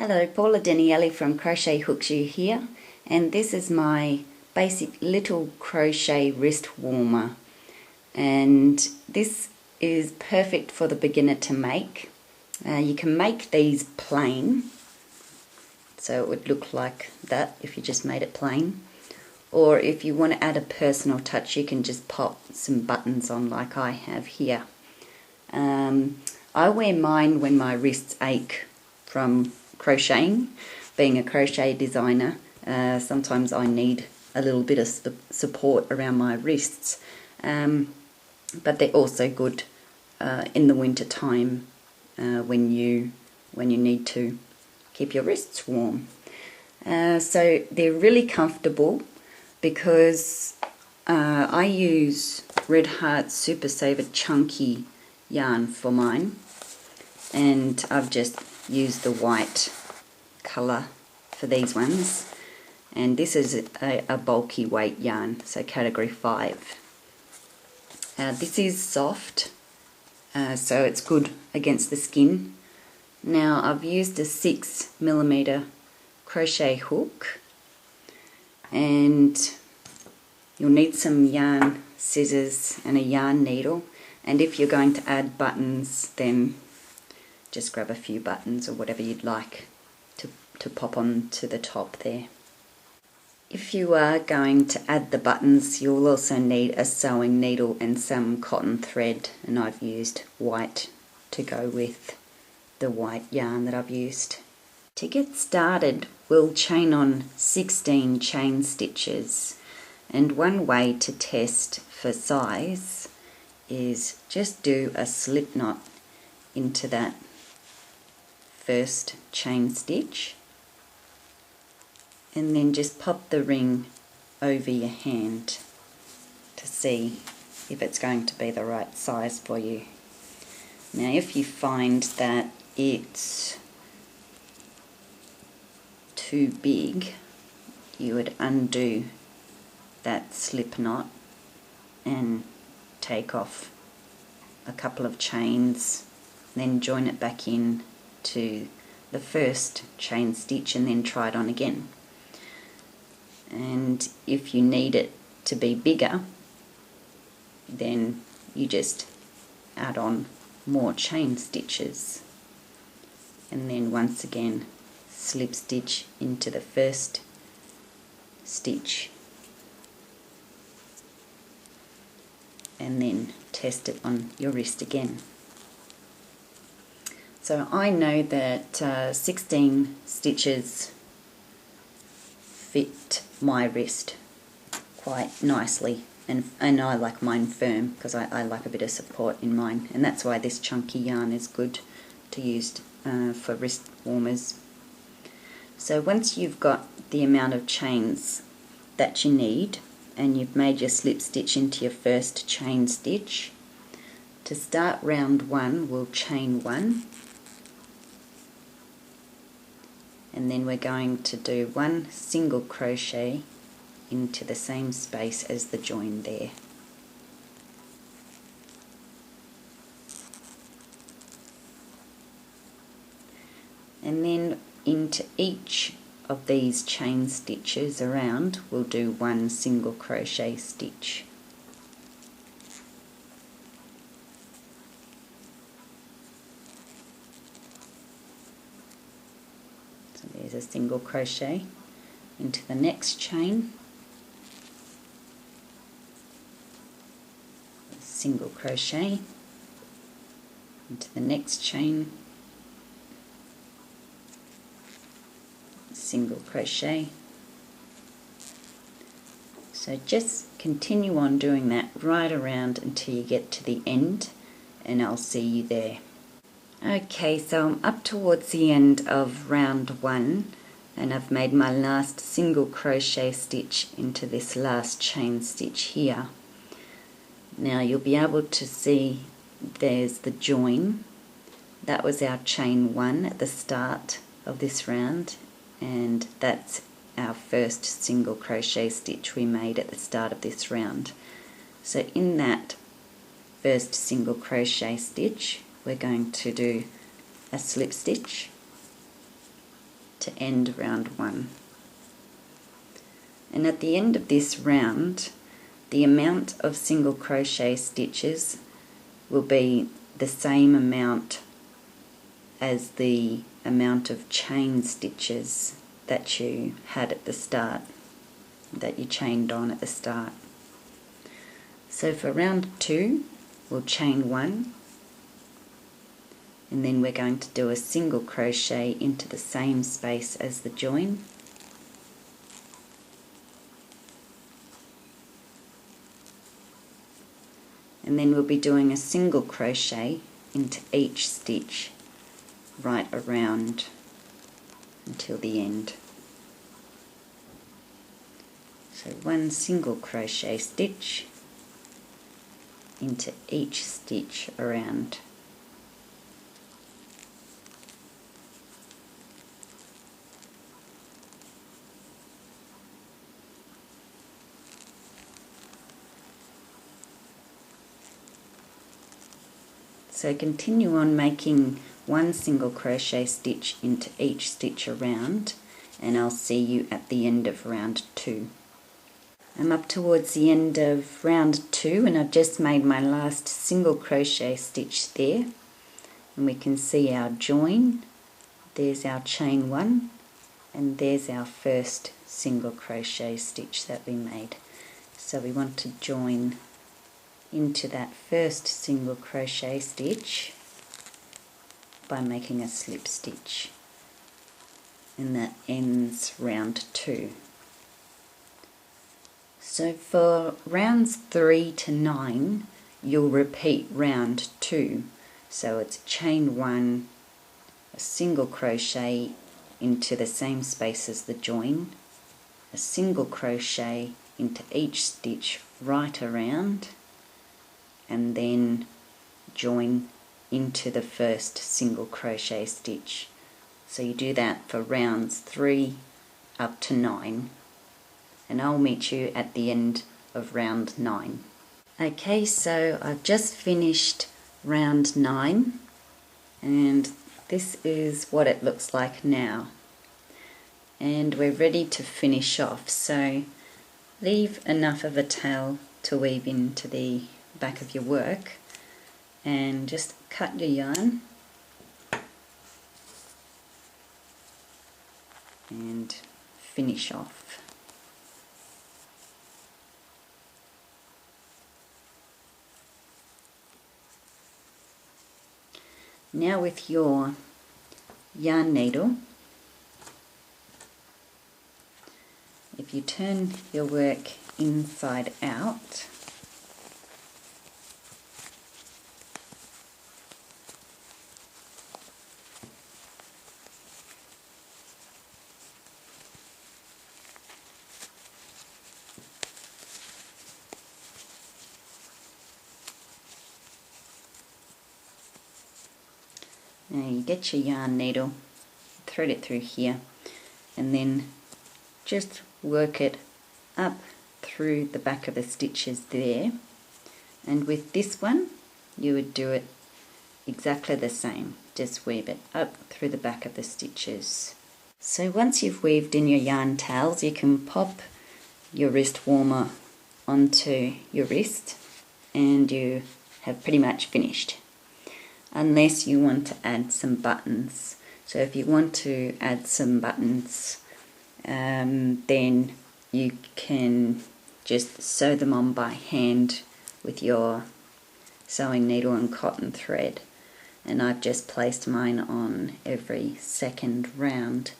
Hello, Paula from Crochet Hooks You here, and this is my basic little crochet wrist warmer, and this is perfect for the beginner to make. You can make these plain, so it would look like that if you just made it plain, or if you want to add a personal touch you can just pop some buttons on like I have here. I wear mine when my wrists ache from crocheting. Being a crochet designer, sometimes I need a little bit of support around my wrists, but they're also good in the winter time when you need to keep your wrists warm. So they're really comfortable because I use Red Heart Super Saver chunky yarn for mine, and I've just used the white colour for these ones, and this is a bulky weight yarn, so category 5. This is soft, so it's good against the skin. Now I've used a 6mm crochet hook, and you'll need some yarn, scissors and a yarn needle, and if you're going to add buttons then just grab a few buttons or whatever you'd like to pop on to the top there. If you are going to add the buttons, you'll also need a sewing needle and some cotton thread, and I've used white to go with the white yarn that I've used. To get started, we'll chain on 16 chain stitches, and one way to test for size is just do a slip knot into that first chain stitch, and then just pop the ring over your hand to see if it's going to be the right size for you. Now if you find that it's too big, you would undo that slip knot and take off a couple of chains, then join it back in to the first chain stitch and then try it on again. And if you need it to be bigger, then you just add on more chain stitches, and then once again slip stitch into the first stitch, and then test it on your wrist again. So I know that 16 stitches fit my wrist quite nicely, and I like mine firm because I like a bit of support in mine, and that's why this chunky yarn is good to use for wrist warmers. So once you've got the amount of chains that you need and you've made your slip stitch into your first chain stitch, to start round 1 we'll chain 1, and then we're going to do 1 single crochet into the same space as the join there. And then into each of these chain stitches around we'll do 1 single crochet stitch. There's a single crochet into the next chain, a single crochet into the next chain, a single crochet. So just continue on doing that right around until you get to the end, and I'll see you there. Okay, so I'm up towards the end of round 1, and I've made my last single crochet stitch into this last chain stitch here. Now you'll be able to see there's the join. That was our chain 1 at the start of this round, and that's our first single crochet stitch we made at the start of this round. So in that first single crochet stitch we're going to do a slip stitch, to end round 1. And at the end of this round, the amount of single crochet stitches will be the same amount as the amount of chain stitches that you had at the start, that you chained on at the start. So for round 2, we'll chain 1, and then we're going to do a single crochet into the same space as the join. And then we'll be doing a single crochet into each stitch right around until the end. So 1 single crochet stitch into each stitch around. So continue on making 1 single crochet stitch into each stitch around, and I'll see you at the end of round 2. I'm up towards the end of round 2 and I've just made my last single crochet stitch there, and we can see our join. There's our chain 1, and there's our first single crochet stitch that we made. So we want to join into that first single crochet stitch by making a slip stitch, and that ends round 2. So for rounds 3 to 9, you'll repeat round 2. So it's chain 1, a single crochet into the same space as the join, a single crochet into each stitch right around, and then join into the first single crochet stitch. So you do that for rounds 3 up to 9, and I'll meet you at the end of round 9. Okay, so I've just finished round 9, and this is what it looks like now, and we're ready to finish off. So leave enough of a tail to weave into the back of your work, and just cut your yarn and finish off. Now with your yarn needle, if you turn your work inside out, now you get your yarn needle, thread it through here, and then just work it up through the back of the stitches there. And with this one, you would do it exactly the same, just weave it up through the back of the stitches. So once you've weaved in your yarn tails, you can pop your wrist warmer onto your wrist, and you have pretty much finished, unless you want to add some buttons. So if you want to add some buttons, then you can just sew them on by hand with your sewing needle and cotton thread, and I've just placed mine on every second round.